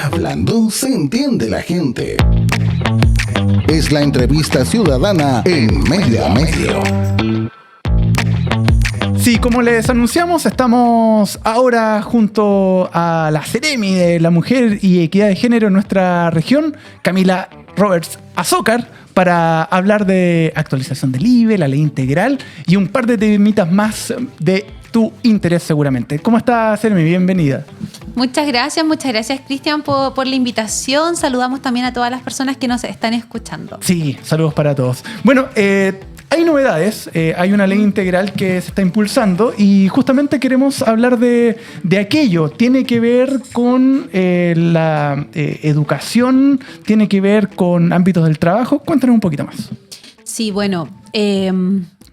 Hablando se entiende la gente. Es la entrevista ciudadana en Medio a Medio. Sí, como les anunciamos, estamos ahora junto a la Seremi de la Mujer y Equidad de Género en nuestra región, Camila Roberts Azócar, para hablar de actualización del IVE, la ley integral y un par de temitas más de tu interés seguramente. ¿Cómo estás, Seremi? Bienvenida. Muchas gracias Cristian por la invitación. Saludamos también a todas las personas que nos están escuchando. Sí, saludos para todos. Bueno, hay novedades, hay una ley integral que se está impulsando y justamente queremos hablar de aquello. Tiene que ver con la educación, tiene que ver con ámbitos del trabajo. Cuéntanos un poquito más. Sí, bueno,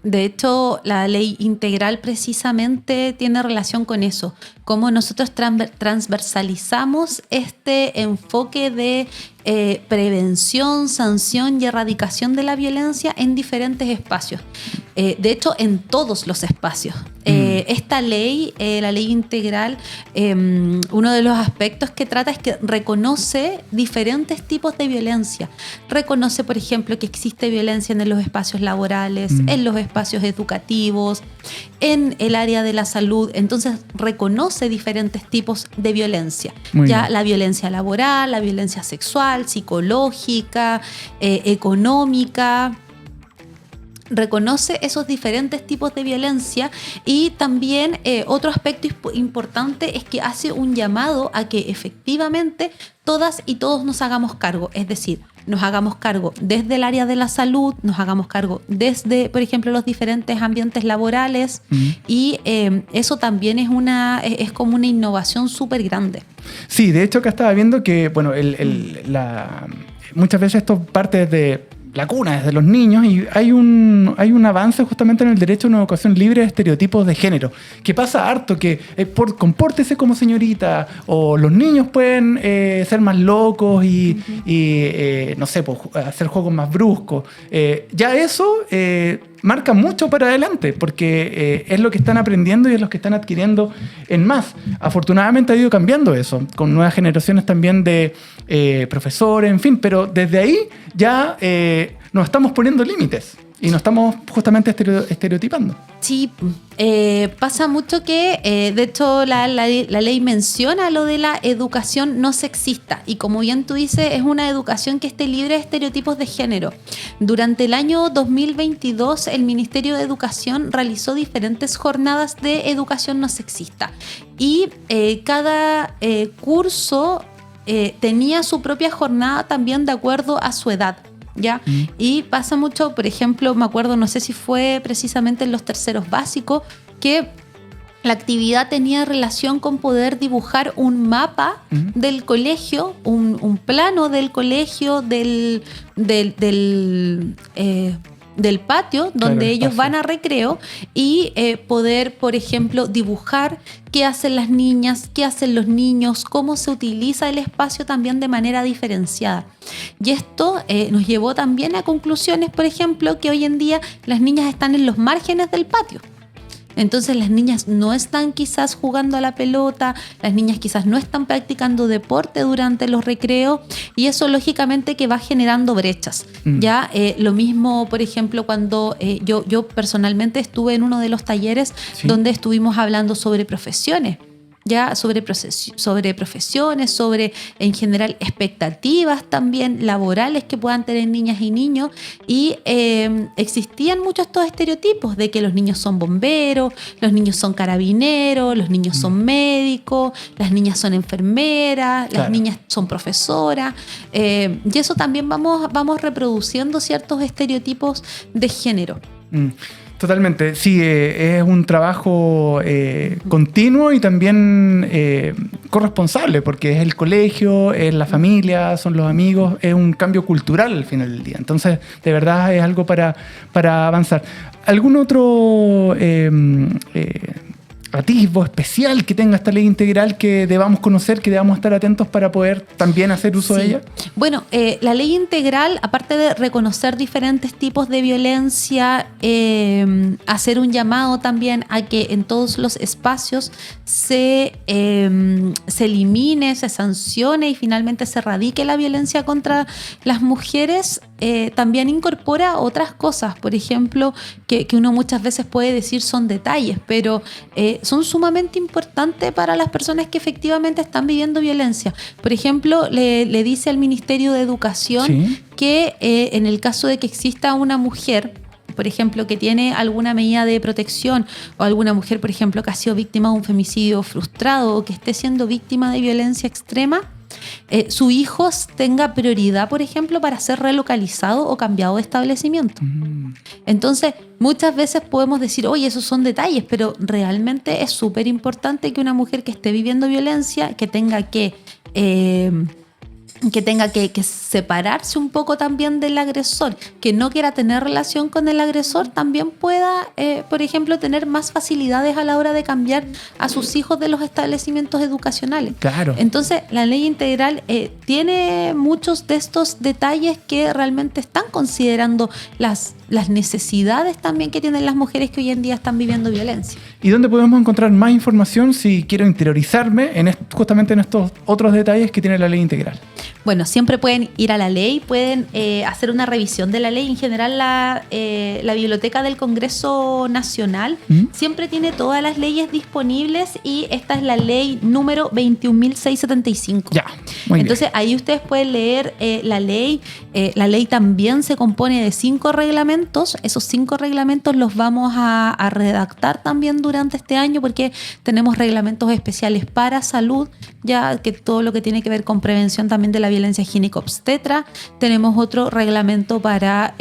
de hecho la ley integral precisamente tiene relación con eso, cómo nosotros transversalizamos este enfoque de prevención, sanción y erradicación de la violencia en diferentes espacios. De hecho, en todos los espacios. Esta ley, la ley integral, uno de los aspectos que trata es que reconoce diferentes tipos de violencia. Reconoce, por ejemplo, que existe violencia en los espacios laborales, en los espacios educativos, en el área de la salud. Entonces, reconoce diferentes tipos de violencia. La violencia laboral, la violencia sexual, psicológica, económica. Reconoce esos diferentes tipos de violencia y también otro aspecto importante es que hace un llamado a que efectivamente todas y todos nos hagamos cargo, es decir, nos hagamos cargo desde el área de la salud, nos hagamos cargo desde, por ejemplo, los diferentes ambientes laborales y eso también es como una innovación súper grande. Sí, de hecho acá estaba viendo que, bueno, muchas veces esto parte desde la cuna, desde los niños, y hay un avance justamente en el derecho a una educación libre de estereotipos de género, que pasa harto, que compórtese como señorita, o los niños pueden ser más locos y no sé, pues, hacer juegos más bruscos. Ya eso marca mucho para adelante, porque es lo que están aprendiendo y es lo que están adquiriendo en más. Afortunadamente ha ido cambiando eso, con nuevas generaciones también de profesores, en fin, pero desde ahí ya nos estamos poniendo límites y nos estamos justamente estereotipando. Sí, pasa mucho que, de hecho, la ley menciona lo de la educación no sexista y como bien tú dices, es una educación que esté libre de estereotipos de género. Durante el año 2022, el Ministerio de Educación realizó diferentes jornadas de educación no sexista y cada curso tenía su propia jornada también de acuerdo a su edad. ¿Ya? Y pasa mucho, por ejemplo, me acuerdo, no sé si fue precisamente en los terceros básicos, que la actividad tenía relación con poder dibujar un mapa del colegio, un plano del colegio, del patio donde ellos van a recreo y poder, por ejemplo, dibujar qué hacen las niñas, qué hacen los niños, cómo se utiliza el espacio también de manera diferenciada. Y esto nos llevó también a conclusiones, por ejemplo, que hoy en día las niñas están en los márgenes del patio. Entonces las niñas no están quizás jugando a la pelota, las niñas quizás no están practicando deporte durante los recreos y eso lógicamente que va generando brechas. Ya lo mismo, por ejemplo, cuando yo personalmente estuve en uno de los talleres donde estuvimos hablando sobre profesiones. Ya sobre profesiones, sobre en general expectativas también laborales que puedan tener niñas y niños y existían muchos estos estereotipos de que los niños son bomberos, los niños son carabineros, los niños son médicos, las niñas son enfermeras, las niñas son profesoras y eso también vamos reproduciendo ciertos estereotipos de género. Totalmente, sí, es un trabajo continuo y también corresponsable, porque es el colegio, es la familia, son los amigos, es un cambio cultural al final del día. Entonces, de verdad es algo para avanzar. ¿Algún otro atisbo especial que tenga esta ley integral que debamos conocer, que debamos estar atentos para poder también hacer uso de ella? Bueno, la ley integral, aparte de reconocer diferentes tipos de violencia, hacer un llamado también a que en todos los espacios se elimine, se sancione y finalmente se erradique la violencia contra las mujeres, también incorpora otras cosas, por ejemplo, que uno muchas veces puede decir son detalles, pero son sumamente importantes para las personas que efectivamente están viviendo violencia. Por ejemplo, le dice al Ministerio de Educación que en el caso de que exista una mujer, por ejemplo, que tiene alguna medida de protección, o alguna mujer, por ejemplo, que ha sido víctima de un femicidio frustrado o que esté siendo víctima de violencia extrema, su hijo tenga prioridad, por ejemplo, para ser relocalizado o cambiado de establecimiento. Entonces, muchas veces podemos decir, oye, esos son detalles, pero realmente es súper importante que una mujer que esté viviendo violencia, que tenga que separarse un poco también del agresor, que no quiera tener relación con el agresor, también pueda, por ejemplo, tener más facilidades a la hora de cambiar a sus hijos de los establecimientos educacionales. Claro. Entonces, la ley integral tiene muchos de estos detalles que realmente están considerando las necesidades también que tienen las mujeres que hoy en día están viviendo violencia. ¿Y dónde podemos encontrar más información si quiero interiorizarme justamente en estos otros detalles que tiene la ley integral? Bueno, siempre pueden ir a la ley, pueden hacer una revisión de la ley. En general, la Biblioteca del Congreso Nacional siempre tiene todas las leyes disponibles y esta es la ley número 21.675. Ya, muy Entonces, bien. ahí ustedes pueden leer la ley. La ley también se compone de 5 reglamentos. Esos 5 reglamentos los vamos a redactar también durante este año porque tenemos reglamentos especiales para salud, ya que todo lo que tiene que ver con prevención también de la violencia ginecobstetra. Tenemos otro reglamento para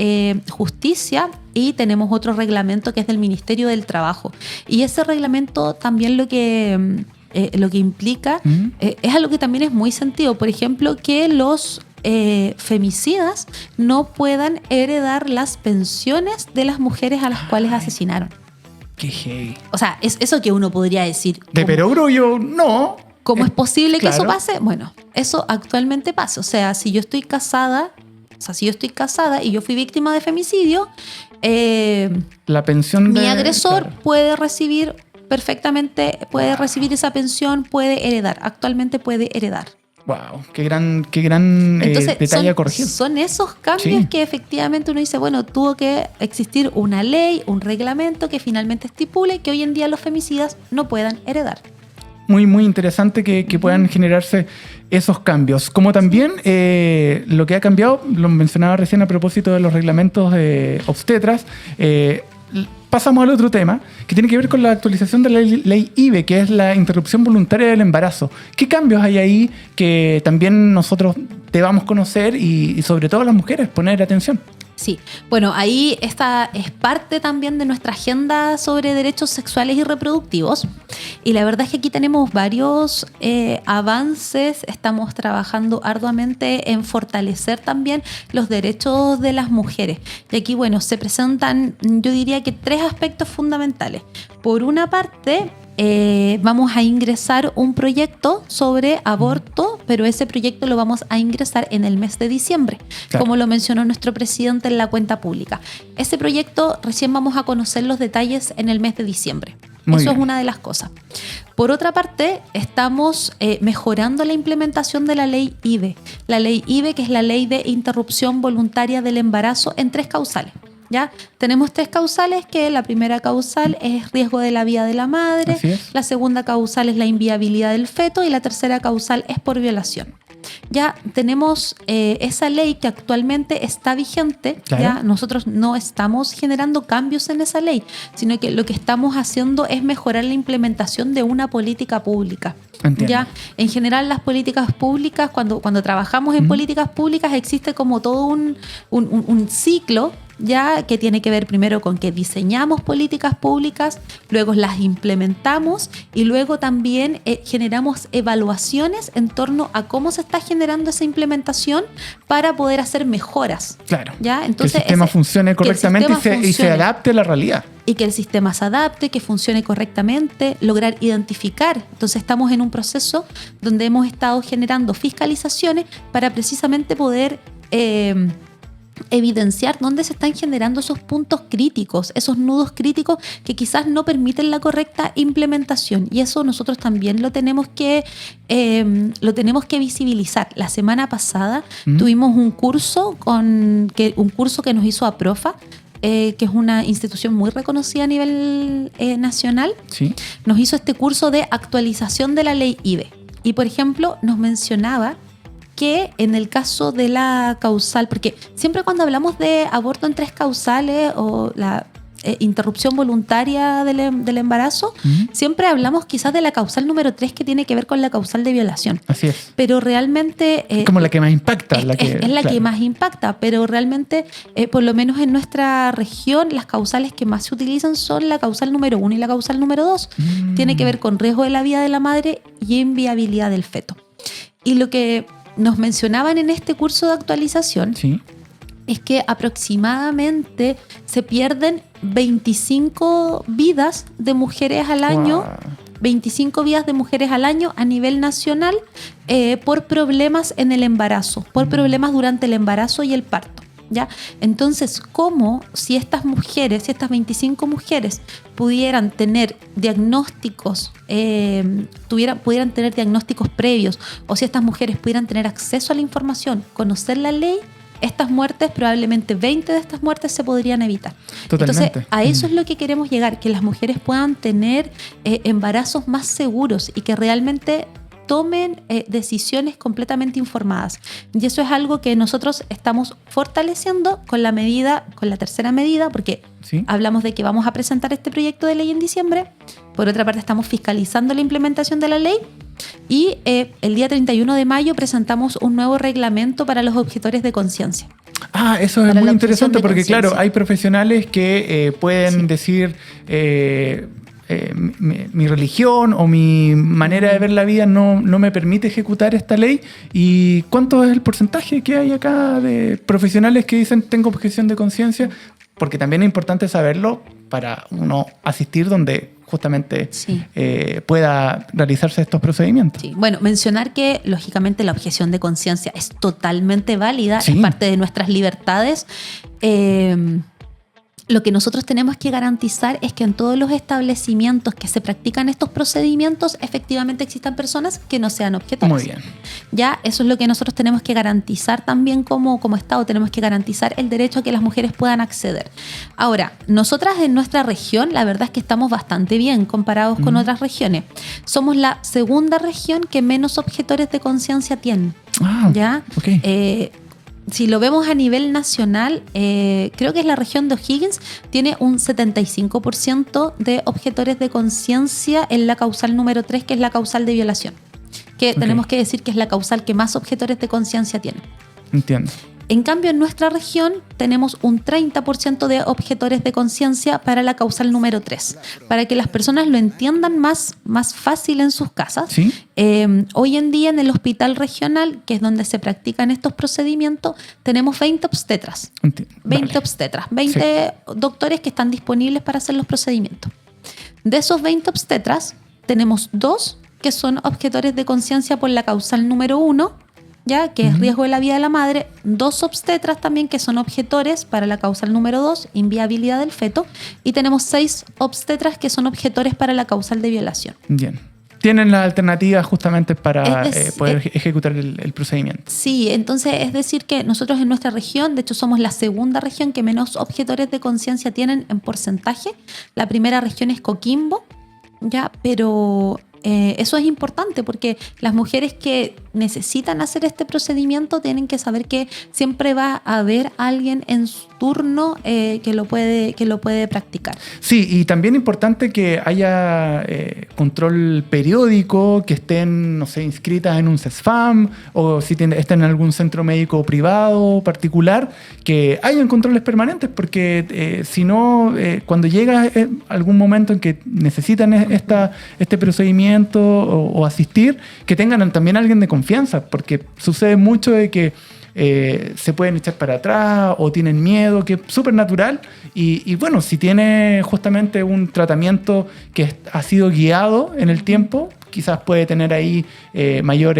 justicia y tenemos otro reglamento que es del Ministerio del Trabajo. Y ese reglamento también lo que implica es algo que también es muy sentido. Por ejemplo, que los femicidas no puedan heredar las pensiones de las mujeres a las cuales asesinaron. Qué heavy. O sea, es eso que uno podría decir. De perogrullo, no. ¿Cómo es posible que claro. eso pase? Bueno, eso actualmente pasa. O sea, si yo estoy casada y yo fui víctima de femicidio, La pensión mi de... agresor claro. puede recibir esa pensión, puede heredar. Actualmente puede heredar. Wow, qué gran detalle a corregir. Son esos cambios Sí. que efectivamente uno dice, bueno, tuvo que existir una ley, un reglamento que finalmente estipule que hoy en día los femicidas no puedan heredar. Muy, muy interesante que puedan generarse esos cambios. Como también lo que ha cambiado, lo mencionaba recién a propósito de los reglamentos de obstetras, pasamos al otro tema, que tiene que ver con la actualización de la ley IVE, que es la interrupción voluntaria del embarazo. ¿Qué cambios hay ahí que también nosotros debamos conocer y sobre todo las mujeres poner atención? Sí, bueno, ahí esta es parte también de nuestra agenda sobre derechos sexuales y reproductivos. Y la verdad es que aquí tenemos varios avances. Estamos trabajando arduamente en fortalecer también los derechos de las mujeres. Y aquí, bueno, se presentan, yo diría que 3 aspectos fundamentales. Por una parte, vamos a ingresar un proyecto sobre aborto, pero ese proyecto lo vamos a ingresar en el mes de diciembre, claro, como lo mencionó nuestro presidente en la cuenta pública. Ese proyecto recién vamos a conocer los detalles en el mes de diciembre. Muy Eso bien. es una de las cosas. Por otra parte, estamos mejorando la implementación de la ley IVE. La ley IVE, que es la Ley de Interrupción Voluntaria del Embarazo, en 3 causales. ¿Ya? Tenemos 3 causales, que la primera causal es riesgo de la vida de la madre, Así es. la segunda causal es la inviabilidad del feto y la tercera causal es por violación. Ya tenemos esa ley que actualmente está vigente, Claro. ya nosotros no estamos generando cambios en esa ley, sino que lo que estamos haciendo es mejorar la implementación de una política pública. Entiendo. Ya, en general las políticas públicas, cuando trabajamos en políticas públicas existe como todo un ciclo ya que tiene que ver primero con que diseñamos políticas públicas, luego las implementamos y luego también generamos evaluaciones en torno a cómo se está generando esa implementación para poder hacer mejoras. Claro. ¿Ya? Entonces, que el sistema funcione correctamente y se adapte a la realidad. Y que el sistema se adapte, que funcione correctamente, lograr identificar. Entonces estamos en un proceso donde hemos estado generando fiscalizaciones para precisamente poder evidenciar dónde se están generando esos puntos críticos, esos nudos críticos que quizás no permiten la correcta implementación. Y eso nosotros también lo tenemos que visibilizar. La semana pasada tuvimos un curso que nos hizo APROFA, que es una institución muy reconocida a nivel nacional. ¿Sí? Nos hizo este curso de actualización de la ley IVE. Y, por ejemplo, nos mencionaba que en el caso de la causal, porque siempre cuando hablamos de aborto en 3 causales o la interrupción voluntaria del embarazo, siempre hablamos quizás de la causal número 3 que tiene que ver con la causal de violación. Así es. Pero realmente... es como la que más impacta. Es la claro, que más impacta, pero realmente, por lo menos en nuestra región, las causales que más se utilizan son la causal número 1 y la causal número 2. Tiene que ver con riesgo de la vida de la madre y inviabilidad del feto. Y lo que nos mencionaban en este curso de actualización, ¿sí?, es que aproximadamente se pierden 25 vidas de mujeres al año, 25 vidas de mujeres al año a nivel nacional por problemas en el embarazo, por problemas durante el embarazo y el parto. ¿Ya? Entonces, ¿cómo si estas 25 mujeres pudieran tener diagnósticos, pudieran tener diagnósticos previos, o si estas mujeres pudieran tener acceso a la información, conocer la ley, estas muertes, probablemente 20 de estas muertes se podrían evitar. Totalmente. Entonces, a eso es lo que queremos llegar, que las mujeres puedan tener embarazos más seguros y que realmente tomen decisiones completamente informadas. Y eso es algo que nosotros estamos fortaleciendo con la tercera medida, porque ¿sí?, hablamos de que vamos a presentar este proyecto de ley en diciembre. Por otra parte, estamos fiscalizando la implementación de la ley. Y el día 31 de mayo presentamos un nuevo reglamento para los objetores de conciencia. Eso es muy interesante porque, claro, hay profesionales que pueden decir... mi religión o mi manera de ver la vida no me permite ejecutar esta ley. ¿Y cuánto es el porcentaje que hay acá de profesionales que dicen tengo objeción de conciencia? Porque también es importante saberlo para uno asistir donde justamente pueda realizarse estos procedimientos. Sí. Bueno, mencionar que lógicamente la objeción de conciencia es totalmente válida, sí, es parte de nuestras libertades. Lo que nosotros tenemos que garantizar es que en todos los establecimientos que se practican estos procedimientos, efectivamente existan personas que no sean objetores. Muy bien. Ya, eso es lo que nosotros tenemos que garantizar también como Estado. Tenemos que garantizar el derecho a que las mujeres puedan acceder. Ahora, nosotras en nuestra región, la verdad es que estamos bastante bien comparados con otras regiones. Somos la segunda región que menos objetores de conciencia tiene. ¿Ya? Okay. Si lo vemos a nivel nacional, creo que es la región de O'Higgins, tiene un 75% de objetores de conciencia en la causal número 3, que es la causal de violación. Que tenemos que decir que es la causal que más objetores de conciencia tiene. Entiendo. En cambio, en nuestra región tenemos un 30% de objetores de conciencia para la causal número 3. Para que las personas lo entiendan más fácil en sus casas. ¿Sí? Hoy en día en el hospital regional, que es donde se practican estos procedimientos, tenemos 20 obstetras. 20 obstetras, 20 doctores que están disponibles para hacer los procedimientos. De esos 20 obstetras, tenemos 2 que son objetores de conciencia por la causal número 1, ¿ya? Que es riesgo de la vida de la madre, 2 obstetras también que son objetores para la causal número 2, inviabilidad del feto, y tenemos 6 obstetras que son objetores para la causal de violación. Bien. Tienen la alternativa justamente para poder ejecutar el procedimiento. Sí, entonces es decir que nosotros en nuestra región, de hecho somos la segunda región que menos objetores de conciencia tienen en porcentaje. La primera región es Coquimbo, ¿ya? Pero eso es importante porque las mujeres que necesitan hacer este procedimiento, tienen que saber que siempre va a haber alguien en su turno que lo puede practicar. Sí, y también importante que haya control periódico, que estén, no sé, inscritas en un CESFAM, o si estén en algún centro médico privado particular, que hayan controles permanentes, porque si no, cuando llega algún momento en que necesitan este procedimiento o asistir, que tengan también alguien de confianza, porque sucede mucho de que se pueden echar para atrás o tienen miedo, que es súper natural. Y bueno, si tiene justamente un tratamiento que ha sido guiado en el tiempo, quizás puede tener ahí mayor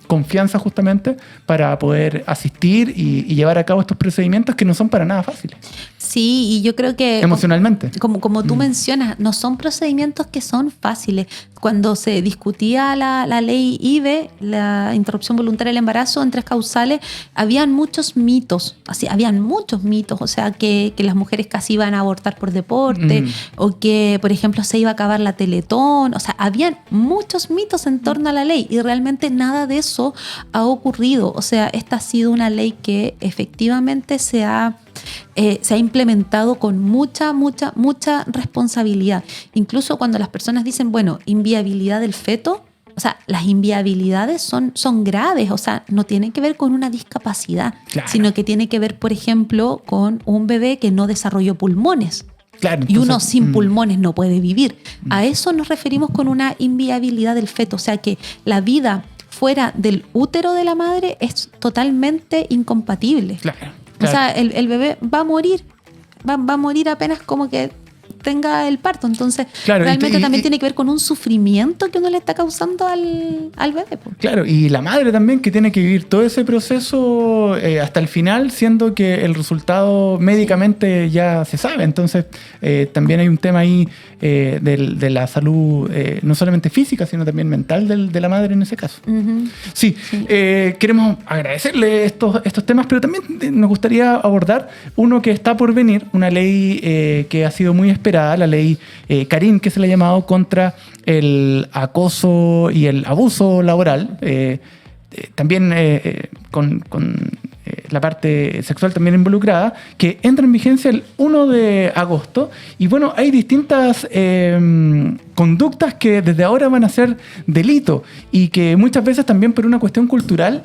confianza justamente para poder asistir y llevar a cabo estos procedimientos que no son para nada fáciles. Sí, y yo creo que... Emocionalmente. Como tú mencionas, no son procedimientos que son fáciles. Cuando se discutía la ley IVE, la interrupción voluntaria del embarazo en 3 causales, habían muchos mitos. O sea, que las mujeres casi iban a abortar por deporte, o que, por ejemplo, se iba a acabar la Teletón. O sea, habían muchos mitos en torno a la ley y realmente nada de eso ha ocurrido. O sea, esta ha sido una ley que efectivamente se ha implementado con mucha responsabilidad. Incluso cuando las personas dicen, bueno, inviabilidad del feto, o sea, las inviabilidades son graves, o sea, no tienen que ver con una discapacidad, claro, sino que tiene que ver, por ejemplo, con un bebé que no desarrolló pulmones. Claro, entonces, y uno sin pulmones no puede vivir. A eso nos referimos con una inviabilidad del feto, o sea que la vida fuera del útero de la madre es totalmente incompatible. Claro. O sea, el bebé va a morir, va a morir apenas como que tenga el parto. Entonces, claro, realmente también tiene que ver con un sufrimiento que uno le está causando al bebé. Claro, y la madre también, que tiene que vivir todo ese proceso hasta el final, siendo que el resultado médicamente ya se sabe. Entonces, también hay un tema ahí de la salud, no solamente física, sino también mental de la madre en ese caso. Uh-huh. Sí, queremos agradecerle estos temas, pero también nos gustaría abordar uno que está por venir, una ley que ha sido muy esperada, la ley Karin, que se le ha llamado contra el acoso y el abuso laboral, también con la parte sexual también involucrada, que entra en vigencia el 1 de agosto. Y bueno, hay distintas conductas que desde ahora van a ser delito y que muchas veces también por una cuestión cultural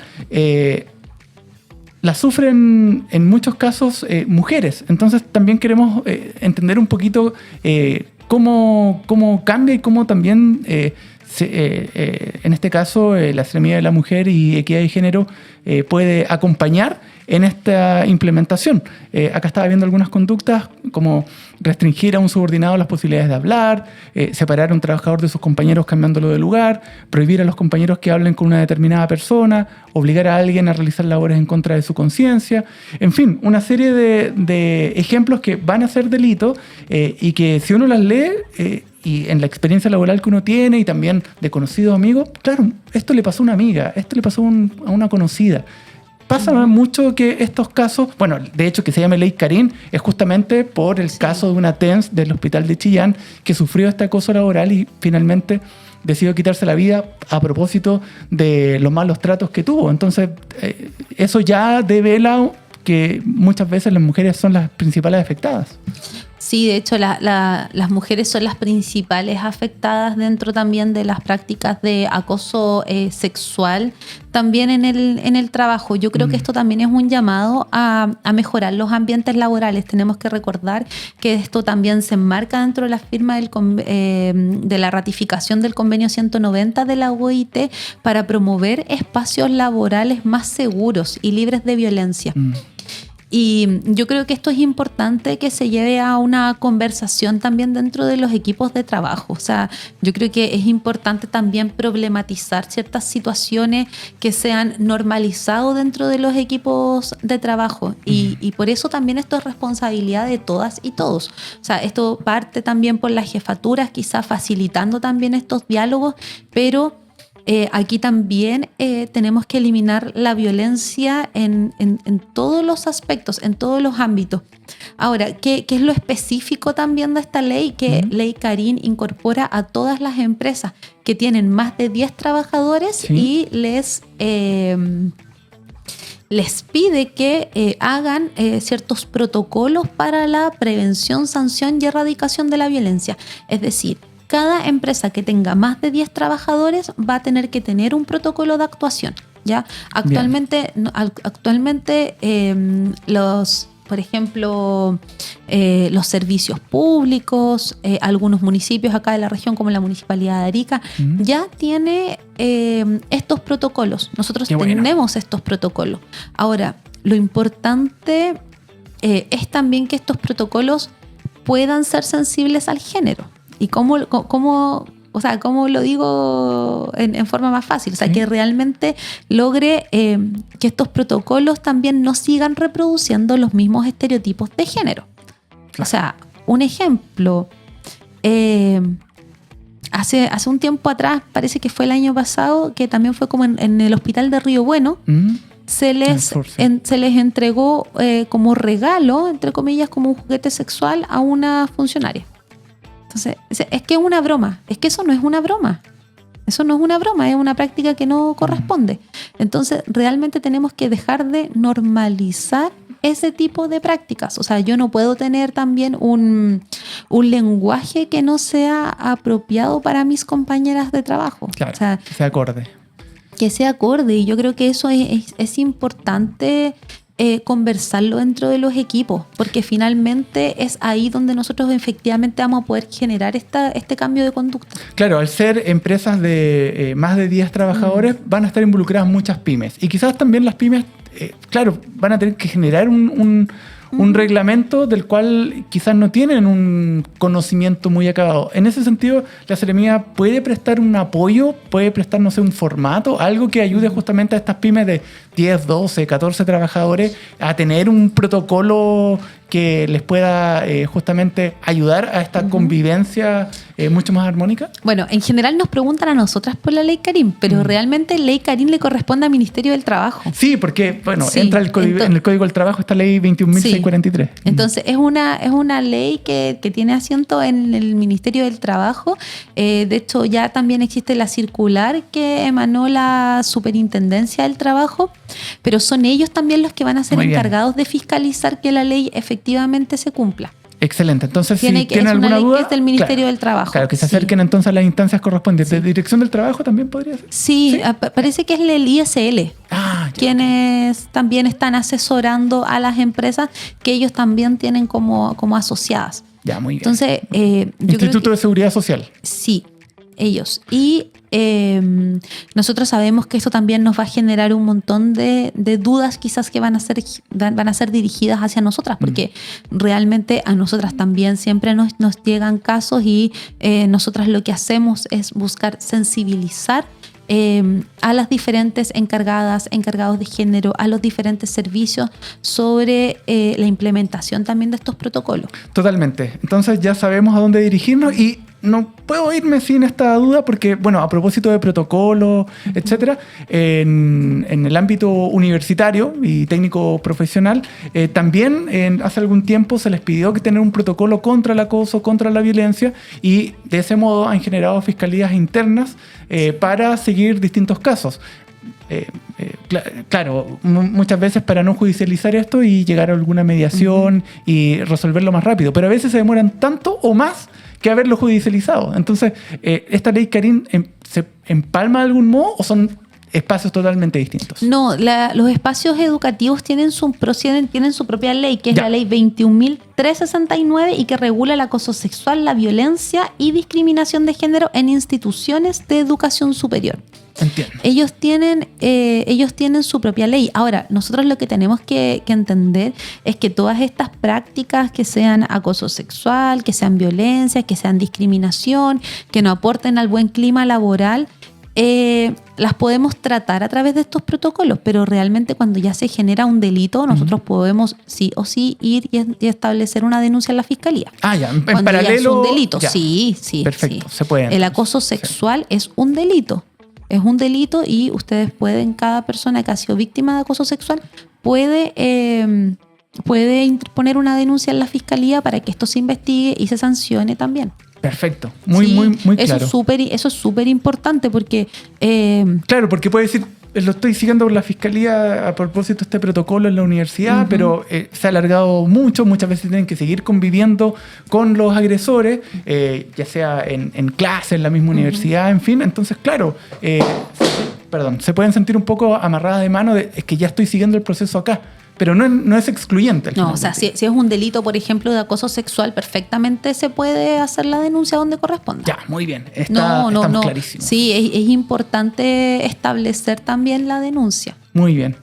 la sufren en muchos casos mujeres. Entonces también queremos entender un poquito cómo cambia y cómo también, en este caso, la Secretaría de la Mujer y Equidad de Género puede acompañar en esta implementación. Acá estaba viendo algunas conductas como restringir a un subordinado las posibilidades de hablar, separar a un trabajador de sus compañeros cambiándolo de lugar, prohibir a los compañeros que hablen con una determinada persona, obligar a alguien a realizar labores en contra de su conciencia. En fin, una serie de ejemplos que van a ser delito y que si uno las lee y en la experiencia laboral que uno tiene y también de conocidos amigos, claro, esto le pasó a una amiga, esto le pasó a una conocida. Pasa mucho que estos casos, bueno, de hecho que se llame Ley Karin, es justamente por el caso de una TENS del hospital de Chillán que sufrió este acoso laboral y finalmente decidió quitarse la vida a propósito de los malos tratos que tuvo. Entonces, eso ya devela que muchas veces las mujeres son las principales afectadas. Sí, de hecho las mujeres son las principales afectadas dentro también de las prácticas de acoso sexual, también en el trabajo. Yo creo que esto también es un llamado a mejorar los ambientes laborales. Tenemos que recordar que esto también se enmarca dentro de la firma de la ratificación del convenio 190 de la OIT para promover espacios laborales más seguros y libres de violencia. Y yo creo que esto es importante que se lleve a una conversación también dentro de los equipos de trabajo. O sea, yo creo que es importante también problematizar ciertas situaciones que se han normalizado dentro de los equipos de trabajo. Y por eso también esto es responsabilidad de todas y todos. O sea, esto parte también por las jefaturas, quizás facilitando también estos diálogos, pero Aquí también tenemos que eliminar la violencia en todos los aspectos, en todos los ámbitos. Ahora, ¿qué es lo específico también de esta ley? Que Ley Carín incorpora a todas las empresas que tienen más de 10 trabajadores y les pide que hagan ciertos protocolos para la prevención, sanción y erradicación de la violencia. Es decir, cada empresa que tenga más de 10 trabajadores va a tener que tener un protocolo de actuación, ¿ya? Actualmente por ejemplo, los servicios públicos, algunos municipios acá de la región, como la Municipalidad de Arica, ya tiene estos protocolos. Nosotros tenemos estos protocolos. Ahora, lo importante es también que estos protocolos puedan ser sensibles al género. ¿Y cómo lo digo en forma más fácil? O sea, que realmente logre que estos protocolos también no sigan reproduciendo los mismos estereotipos de género. Claro. O sea, un ejemplo, hace un tiempo atrás, parece que fue el año pasado, que también fue como en el hospital de Río Bueno, se les entregó como regalo, entre comillas, como un juguete sexual a una funcionaria. Entonces, es que es una broma. Es que eso no es una broma. Eso no es una broma, es una práctica que no corresponde. Entonces, realmente tenemos que dejar de normalizar ese tipo de prácticas. O sea, yo no puedo tener también un lenguaje que no sea apropiado para mis compañeras de trabajo. Claro, o sea, que sea acorde. Que sea acorde. Y yo creo que eso es importante conversarlo dentro de los equipos, porque finalmente es ahí donde nosotros efectivamente vamos a poder generar este cambio de conducta. Claro, al ser empresas de más de 10 trabajadores, van a estar involucradas muchas pymes. Y quizás también las pymes, van a tener que generar un reglamento del cual quizás no tienen un conocimiento muy acabado. En ese sentido, la Seremía puede prestar un apoyo, puede prestar, no sé, un formato, algo que ayude justamente a estas pymes de 10, 12, 14 trabajadores a tener un protocolo que les pueda justamente ayudar a esta convivencia mucho más armónica. Bueno, en general nos preguntan a nosotras por la Ley Carín, pero realmente Ley Carín le corresponde al Ministerio del Trabajo. Sí, porque entra en el Código del Trabajo esta Ley 21.643. Entonces es una ley que tiene asiento en el Ministerio del Trabajo. De hecho, ya también existe la circular que emanó la Superintendencia del Trabajo, pero son ellos también los que van a ser encargados de fiscalizar que la ley efectivamente se cumpla. Excelente. Entonces, si tienen alguna duda, es del Ministerio del Trabajo. Claro, que se acerquen entonces a las instancias correspondientes. ¿De Dirección del Trabajo también podría ser? Sí. Parece que es el ISL. Quienes también están asesorando a las empresas que ellos también tienen como asociadas. Ya, muy bien. Entonces, Instituto de Seguridad Social. Sí, ellos. Y nosotros sabemos que esto también nos va a generar un montón de dudas quizás que van a ser dirigidas hacia nosotras, porque realmente a nosotras también siempre nos llegan casos y nosotras lo que hacemos es buscar sensibilizar a las diferentes encargados de género, a los diferentes servicios sobre la implementación también de estos protocolos. Totalmente. Entonces ya sabemos a dónde dirigirnos y no puedo irme sin esta duda porque, bueno, a propósito de protocolo, etcétera, en el ámbito universitario y técnico profesional, también hace algún tiempo se les pidió que tener un protocolo contra el acoso, contra la violencia, y de ese modo han generado fiscalías internas para seguir distintos casos. Claro, muchas veces para no judicializar esto y llegar a alguna mediación y resolverlo más rápido, pero a veces se demoran tanto o más que haberlo judicializado. Entonces, ¿esta Ley Carín se empalma de algún modo o son espacios totalmente distintos? No, los espacios educativos tienen su propia ley, que es la Ley 21.369 y que regula el acoso sexual, la violencia y discriminación de género en instituciones de educación superior. Entiendo. Ellos tienen su propia ley. Ahora, nosotros lo que tenemos que entender es que todas estas prácticas, que sean acoso sexual, que sean violencia, que sean discriminación, que no aporten al buen clima laboral, las podemos tratar a través de estos protocolos, pero realmente cuando ya se genera un delito, nosotros podemos sí o sí ir y establecer una denuncia en la fiscalía. En cuando paralelo. ya es un delito, sí. Perfecto, sí. se puede. El acoso sexual es un delito. Es un delito y ustedes pueden, cada persona que ha sido víctima de acoso sexual puede interponer una denuncia en la fiscalía para que esto se investigue y se sancione también. Perfecto, muy claro. Eso es súper importante porque... Claro, porque puede decir, lo estoy siguiendo con la fiscalía a propósito de este protocolo en la universidad, pero se ha alargado mucho, muchas veces tienen que seguir conviviendo con los agresores, ya sea en clase, en la misma universidad, en fin. Entonces, claro, se pueden sentir un poco amarradas de mano es que ya estoy siguiendo el proceso acá. Pero no es excluyente. No, o sea, si es un delito, por ejemplo, de acoso sexual, perfectamente se puede hacer la denuncia donde corresponda. Ya, muy bien. Estamos clarísimos. Sí, es importante establecer también la denuncia. Muy bien.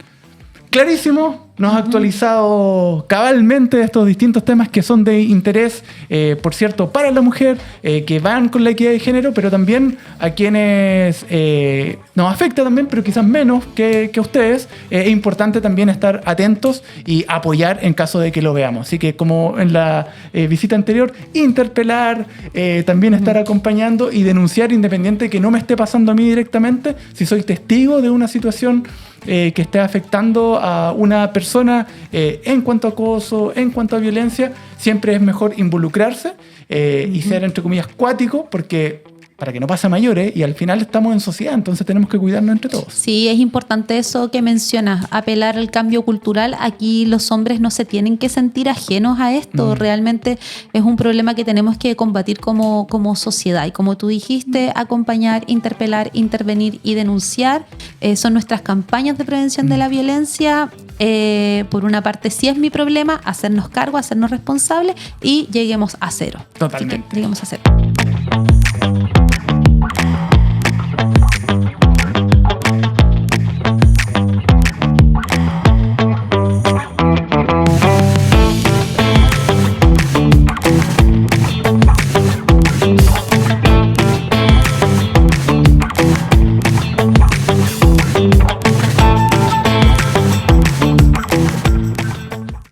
Clarísimo. Nos ha actualizado cabalmente estos distintos temas que son de interés, por cierto, para la mujer, que van con la equidad de género, pero también a quienes nos afecta también, pero quizás menos que a ustedes. Es importante también estar atentos y apoyar en caso de que lo veamos. Así que, como en la visita anterior, interpelar, también estar acompañando y denunciar, independiente de que no me esté pasando a mí directamente, si soy testigo de una situación que esté afectando a una persona en cuanto a acoso, en cuanto a violencia, siempre es mejor involucrarse y ser, entre comillas, cuático, porque para que no pase a mayores, y al final estamos en sociedad, entonces tenemos que cuidarnos entre todos. Sí, es importante eso que mencionas, apelar al cambio cultural. Aquí los hombres no se tienen que sentir ajenos a esto, realmente es un problema que tenemos que combatir como sociedad, y como tú dijiste, acompañar, interpelar, intervenir y denunciar son nuestras campañas de prevención de la violencia. Por una parte, sí es mi problema, hacernos cargo, hacernos responsables y lleguemos a cero. Totalmente. Lleguemos a cero.